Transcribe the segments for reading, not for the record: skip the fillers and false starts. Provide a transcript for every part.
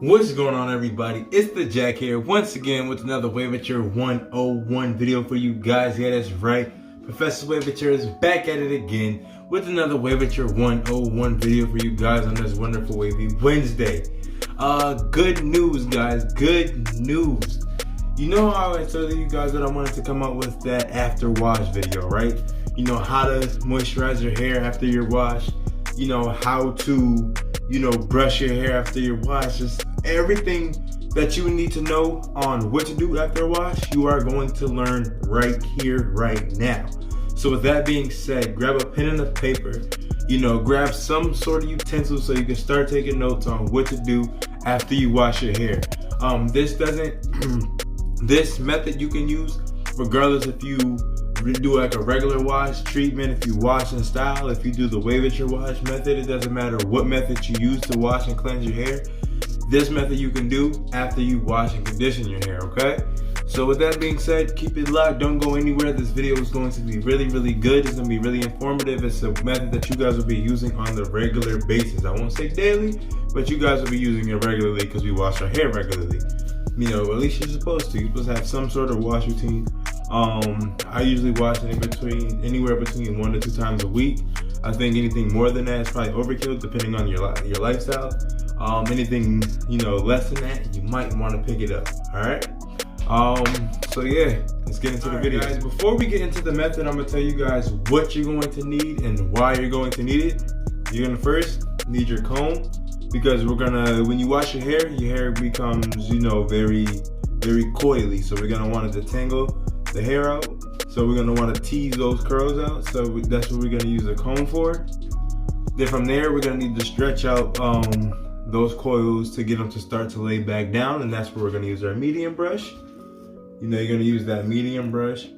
What's going on, everybody? It's the Jack here once again with another Wavature 101 video for you guys. Yeah, that's right. Professor Wavature is back at it again with another Wavature 101 video for you guys on this wonderful Wavy Wednesday. Good news, guys. Good news. You know how I told you guys that I wanted to come up with that after wash video, right? You know, how to moisturize your hair after your wash. You know, how to brush your hair after your wash. Just everything that you need to know on what to do after a wash, you are going to learn right here, right now. So with that being said, grab a pen and a paper, grab some sort of utensil so you can start taking notes on what to do after you wash your hair. This method you can use regardless if you do like a regular wash treatment, if you wash in style, if you do the Wavature wash method. It doesn't matter what method you use to wash and cleanse your hair. This method you can do after you wash and condition your hair, okay? So with that being said, keep it locked, don't go anywhere. This video is going to be really, really good. It's going to be really informative. It's a method that you guys will be using on the regular basis. I won't say daily, but you guys will be using it regularly because we wash our hair regularly. At least you're supposed to. You're supposed to have some sort of wash routine. I usually wash anywhere between 1 to 2 times a week. I think anything more than that is probably overkill depending on your lifestyle. Anything less than that, you might want to pick it up. All right. So yeah, let's get into the video. Guys, before we get into the method, I'm gonna tell you guys what you're going to need and why you're going to need it. You're gonna first need your comb, because when you wash your hair becomes very, very coily. So we're gonna want to detangle the hair out. So we're gonna want to tease those curls out. So that's what we're gonna use the comb for. Then from there, we're gonna need to stretch out those coils to get them to start to lay back down, and that's where we're gonna use our medium brush. You're gonna use that medium brush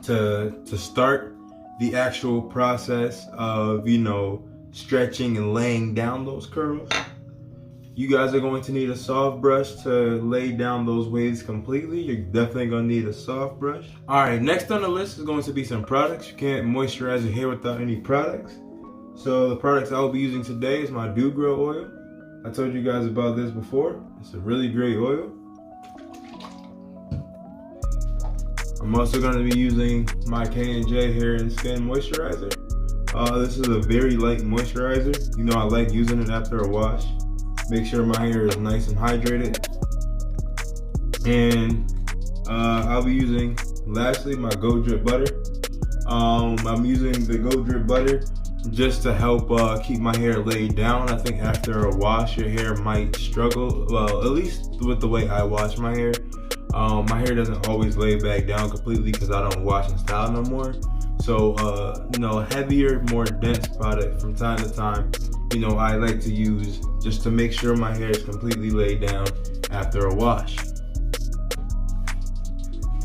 to start the actual process of stretching and laying down those curls. You guys are going to need a soft brush to lay down those waves completely. You're definitely gonna need a soft brush. All right, next on the list is going to be some products. You can't moisturize your hair without any products. So the products I will be using today is my Do Grow oil. I told you guys about this before. It's a really great oil. I'm also gonna be using my K&J Hair and Skin Moisturizer. This is a very light moisturizer. I like using it after a wash. Make sure my hair is nice and hydrated. And I'll be using, lastly, my Go Drip Butter. I'm using the Go Drip Butter just to help keep my hair laid down. I think after a wash, your hair might struggle. Well, at least with the way I wash my hair. My hair doesn't always lay back down completely because I don't wash in style no more. So, heavier, more dense product from time to time, I like to use just to make sure my hair is completely laid down after a wash.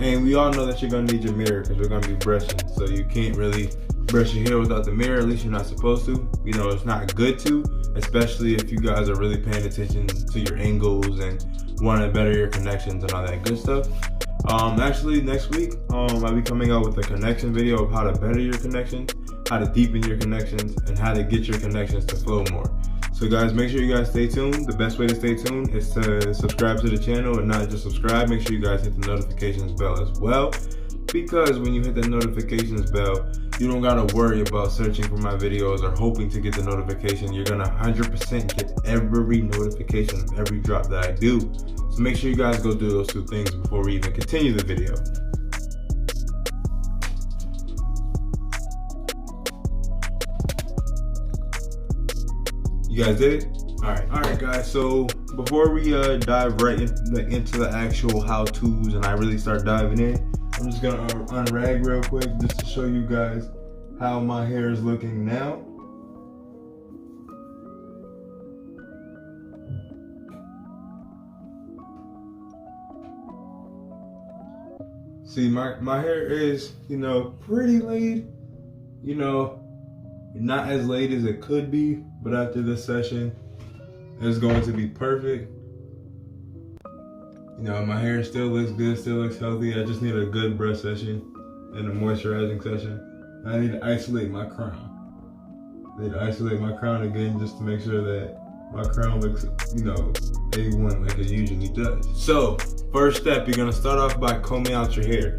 And we all know that you're gonna need your mirror because we're gonna be brushing. So you can't really brush your hair without the mirror, at least you're not supposed to. It's not good to, especially if you guys are really paying attention to your angles and want to better your connections and all that good stuff. Actually, next week, I'll be coming out with a connection video of how to better your connections, how to deepen your connections, and how to get your connections to flow more. So guys, make sure you guys stay tuned. The best way to stay tuned is to subscribe to the channel, and not just subscribe, make sure you guys hit the notifications bell as well. Because when you hit the notifications bell, you don't gotta worry about searching for my videos or hoping to get the notification. You're gonna 100% get every notification of every drop that I do. So make sure you guys go do those 2 things before we even continue the video. You guys did it? All right, guys. So before we dive right into the actual how-tos and I really start diving in, I'm just gonna unrag real quick just to show you guys how my hair is looking now. See, my hair is, pretty laid. Not as laid as it could be, but after this session, it's going to be perfect. My hair still looks good, still looks healthy. I just need a good brush session and a moisturizing session. I need to isolate my crown. I need to isolate my crown again just to make sure that my crown looks, A1 like it usually does. So, first step, you're gonna start off by combing out your hair.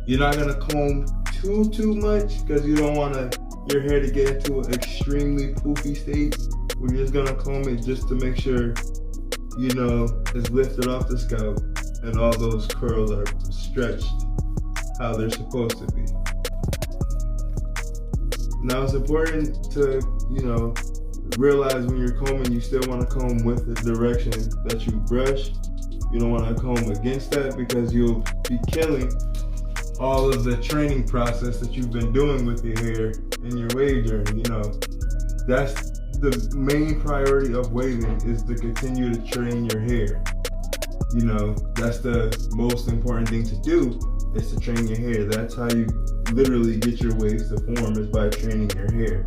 You're not gonna comb too much because you don't want your hair to get into an extremely poofy state. We're just gonna comb it just to make sure, it's lifted off the scalp and all those curls are stretched how they're supposed to be. Now it's important to, realize when you're combing, you still want to comb with the direction that you brush. You don't want to comb against that because you'll be killing all of the training process that you've been doing with your hair in your wave journey. That's the main priority of waving, is to continue to train your hair. That's the most important thing to do, is to train your hair. That's how you literally get your waves to form, is by training your hair.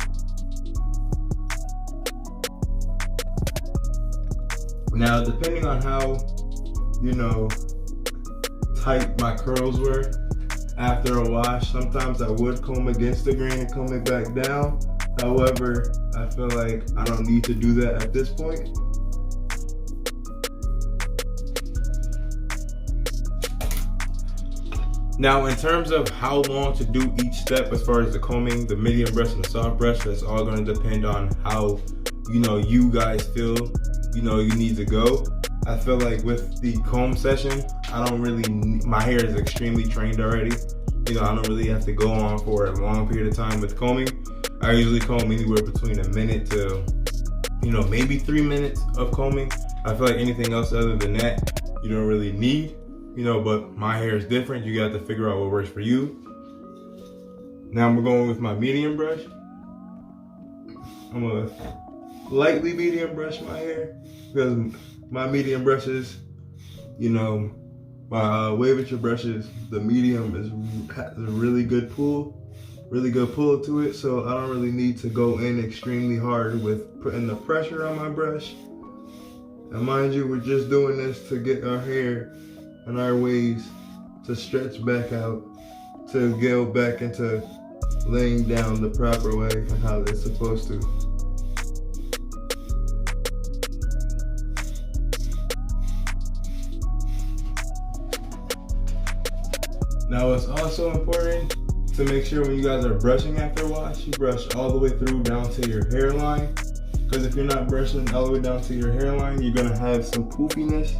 Now, depending on how, tight my curls were after a wash, sometimes I would comb against the grain and comb it back down. However, I feel like I don't need to do that at this point. Now, in terms of how long to do each step, as far as the combing, the medium brush and the soft brush, that's all going to depend on how, you guys feel, you need to go. I feel like with the comb session, my hair is extremely trained already. I don't really have to go on for a long period of time with combing. I usually comb anywhere between a minute to, maybe 3 minutes of combing. I feel like anything else other than that, you don't really need. But my hair is different. You got to figure out what works for you. Now I'm going with my medium brush. I'm gonna lightly medium brush my hair because my medium brushes, my Waveture brushes, the medium has a really good pull to it. So I don't really need to go in extremely hard with putting the pressure on my brush. And mind you, we're just doing this to get our hair and our waves to stretch back out, to go back into laying down the proper way and how they're supposed to. Now it's also important to make sure when you guys are brushing after wash, you brush all the way through down to your hairline. Because if you're not brushing all the way down to your hairline, you're gonna have some poofiness,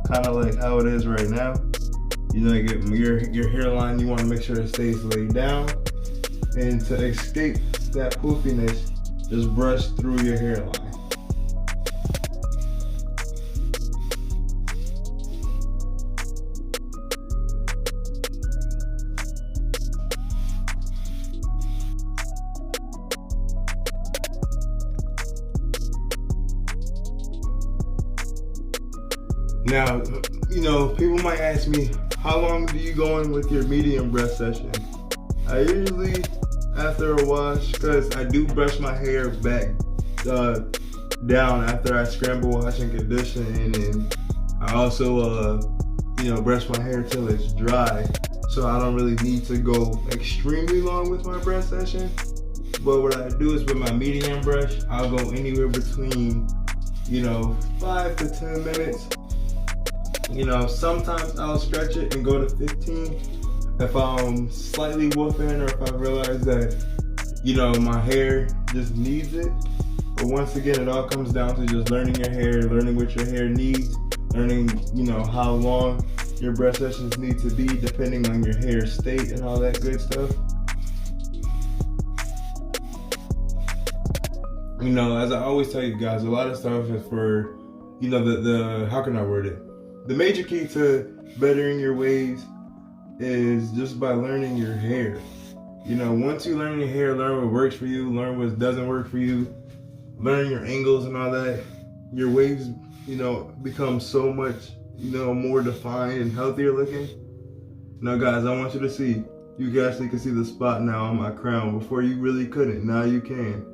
kind of like how it is right now. Your hairline, you want to make sure it stays laid down. And to escape that poofiness, just brush through your hairline. Now, people might ask me, how long do you go in with your medium brush session? I usually, after a wash, because I do brush my hair back down after I scramble, wash, and condition, and I also, brush my hair till it's dry. So I don't really need to go extremely long with my brush session. But what I do is with my medium brush, I'll go anywhere between, 5 to 10 minutes. Sometimes I'll stretch it and go to 15 if I'm slightly woofing, or if I realize that, my hair just needs it. But once again, it all comes down to just learning your hair, learning what your hair needs, learning, how long your brush sessions need to be depending on your hair state and all that good stuff. As I always tell you guys, a lot of stuff is for, how can I word it? The major key to bettering your waves is just by learning your hair. Once you learn your hair, learn what works for you, learn what doesn't work for you, learn your angles and all that, your waves, become so much, more defined and healthier looking. Now guys, I want you to see, you actually can see the spot now on my crown. Before you really couldn't, now you can.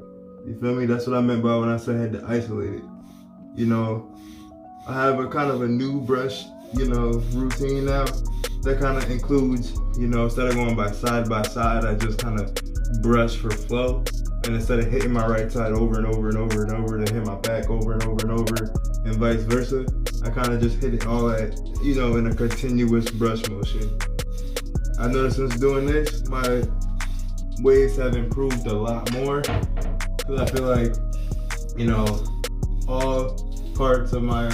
You feel me? That's what I meant by when I said I had to isolate it. I have a kind of a new brush, routine now that kind of includes, instead of going by side, I just kind of brush for flow. And instead of hitting my right side over and over and over and over, then hit my back over and over and over, and vice versa, I kind of just hit it all at, you know, in a continuous brush motion. I noticed since doing this, my waves have improved a lot more, because I feel like, you know, all parts of my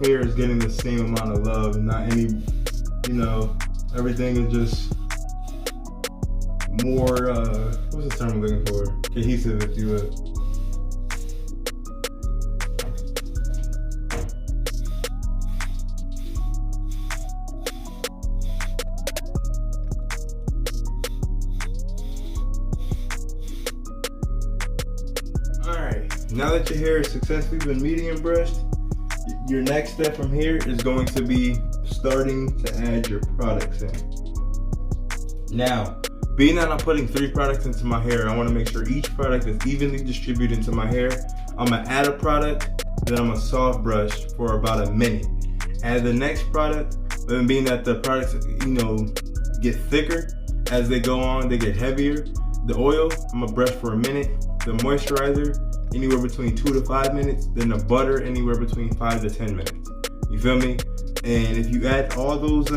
hair is getting the same amount of love, not any, you know, everything is just more, what's the term I'm looking for? Cohesive, if you will. Alright, now that your hair has successfully been medium brushed, your next step from here is going to be starting to add your products in. Now, being that I'm putting 3 products into my hair, I want to make sure each product is evenly distributed into my hair. I'm going to add a product, then I'm going to soft brush for about a minute. Add the next product, and being that the products, you know, get thicker as they go on, they get heavier. The oil, I'm going to brush for a minute. The moisturizer, anywhere between 2 to 5 minutes. Then the butter, anywhere between 5 to 10 minutes. You feel me? And if you add all those,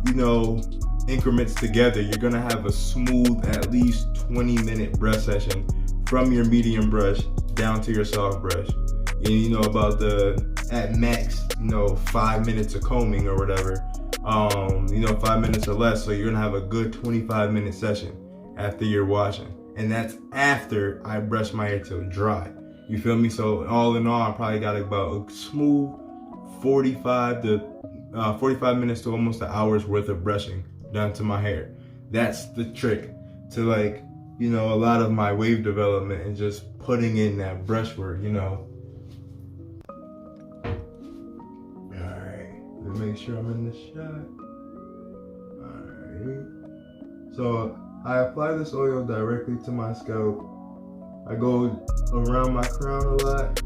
you know, increments together, you're gonna have a smooth, at least 20-minute brush session from your medium brush down to your soft brush. And you know, about at max, you know, 5 minutes of combing or whatever, you know, 5 minutes or less. So you're gonna have a good 25-minute session after you're washing. And that's after I brush my hair till dry. You feel me? So all in all, I probably got about a smooth 45 minutes to almost an hour's worth of brushing done to my hair. That's the trick to, like, you know, a lot of my wave development, and just putting in that brush work, you know. Alright, let's make sure I'm in the shot. Alright. So I apply this oil directly to my scalp. I go around my crown a lot,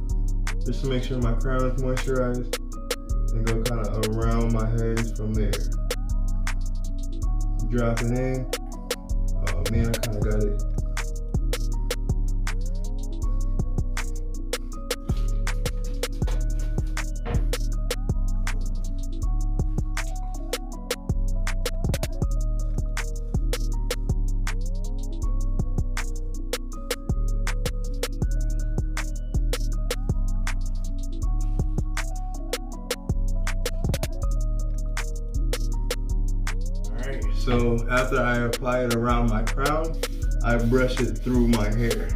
just to make sure my crown is moisturized, and go kind of around my head from there. Drop it in. Oh man, I kind of got it. So after I apply it around my crown, I brush it through my hair.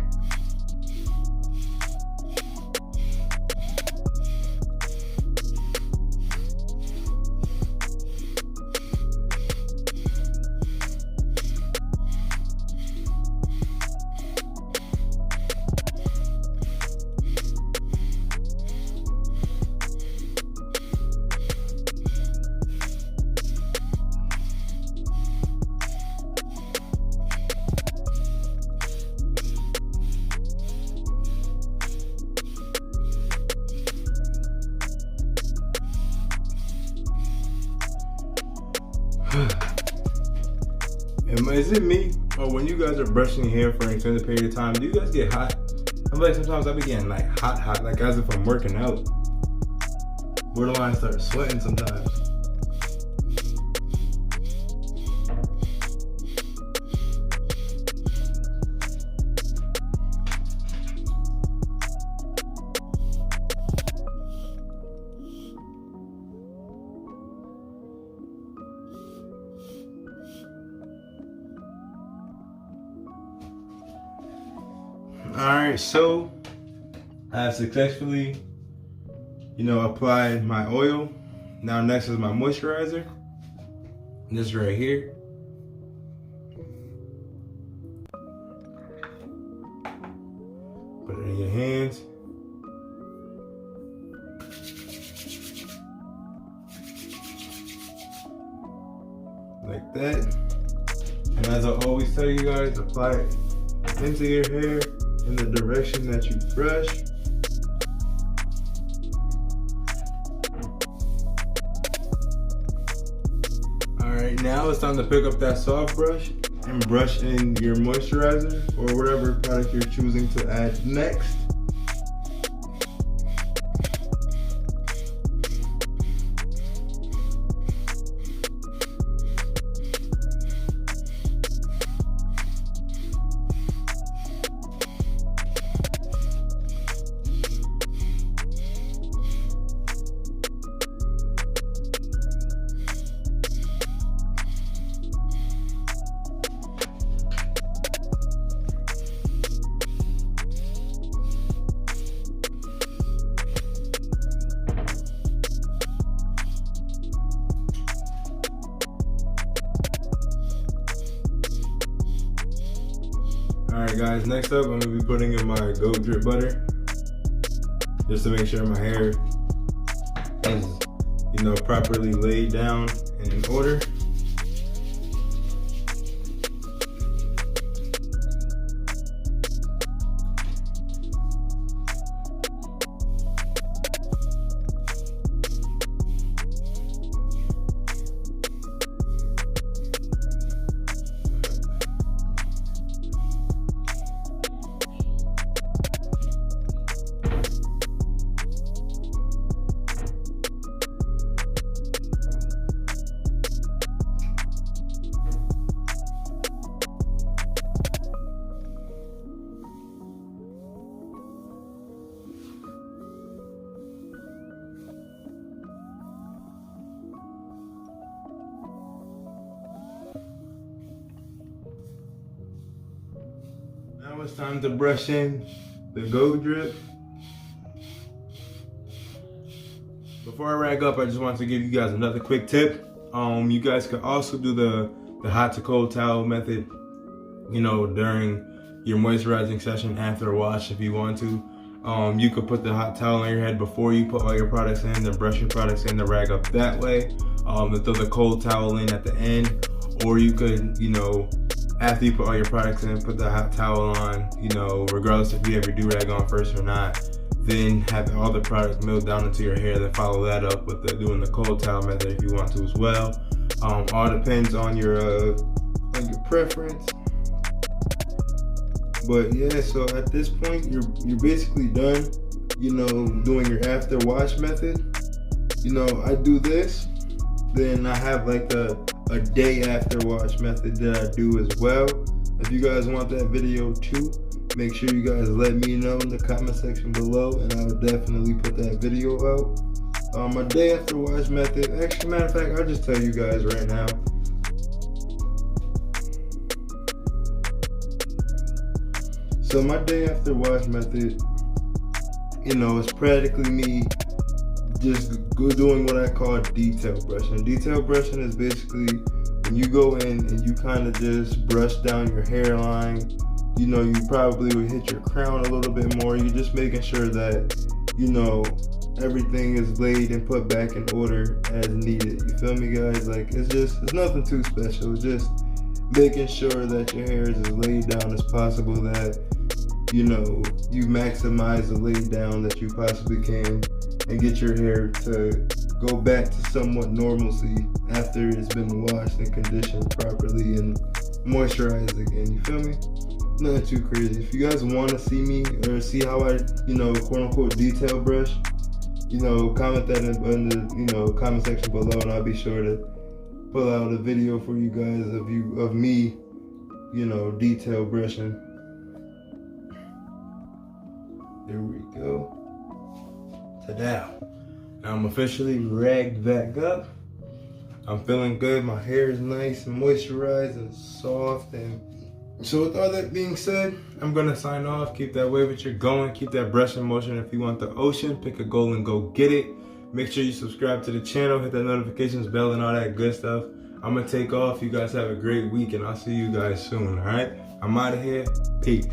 Is it me, or when you guys are brushing your hair for an extended period of time, do you guys get hot? I feel like sometimes I be getting like hot, like as if I'm working out. Where do I start sweating sometimes? Alright, so I have successfully, you know, applied my oil. Now next is my moisturizer. This right here. Put it in your hands. Like that. And as I always tell you guys, apply it into your hair in the direction that you brush. Alright, now it's time to pick up that soft brush and brush in your moisturizer or whatever product you're choosing to add next. Alright guys, next up I'm going to be putting in my Goat Drip Butter just to make sure my hair is, properly laid down and in order. Now it's time to brush in the Goat Drip. Before I rack up, I just want to give you guys another quick tip. You guys could also do the hot to cold towel method, during your moisturizing session after a wash if you want to. You could put the hot towel on your head before you put all your products in, then brush your products in to rag up that way. And throw the cold towel in at the end. Or you could, after you put all your products in, put the hot towel on, regardless if you have your do-rag on first or not. Then have all the product milled down into your hair, then follow that up with doing the cold towel method if you want to as well. All depends on your preference. But yeah, so at this point, you're basically done, doing your after wash method. I do this, then I have like a day after wash method that I do as well. If you guys want that video too, make sure you guys let me know in the comment section below, and I will definitely put that video out. My day after wash method, actually, matter of fact, I'll just tell you guys right now. So my day after wash method, it's practically me just doing what I call detail brushing. Detail brushing is basically when you go in and you kind of just brush down your hairline. You probably would hit your crown a little bit more. You're just making sure that, everything is laid and put back in order as needed. You feel me, guys? Like, it's nothing too special. It's just making sure that your hair is as laid down as possible, that, you maximize the lay down that you possibly can, and get your hair to go back to somewhat normalcy after it's been washed and conditioned properly and moisturized again. You feel me? Nothing too crazy. If you guys want to see me or see how I, quote unquote detail brush, comment that in the, comment section below, and I'll be sure to pull out a video for you guys of me, detail brushing. There we go. Now I'm officially ragged back up. I'm feeling good. My hair is nice and moisturized and soft. And so with all that being said, I'm gonna sign off. Keep that wavature going. Keep that brushing motion. If you want the ocean, pick a goal and go get it. Make sure you subscribe to the channel, hit that notifications bell and all that good stuff. I'm gonna take off. You guys have a great week, and I'll see you guys soon. All right, I'm out of here. Peace.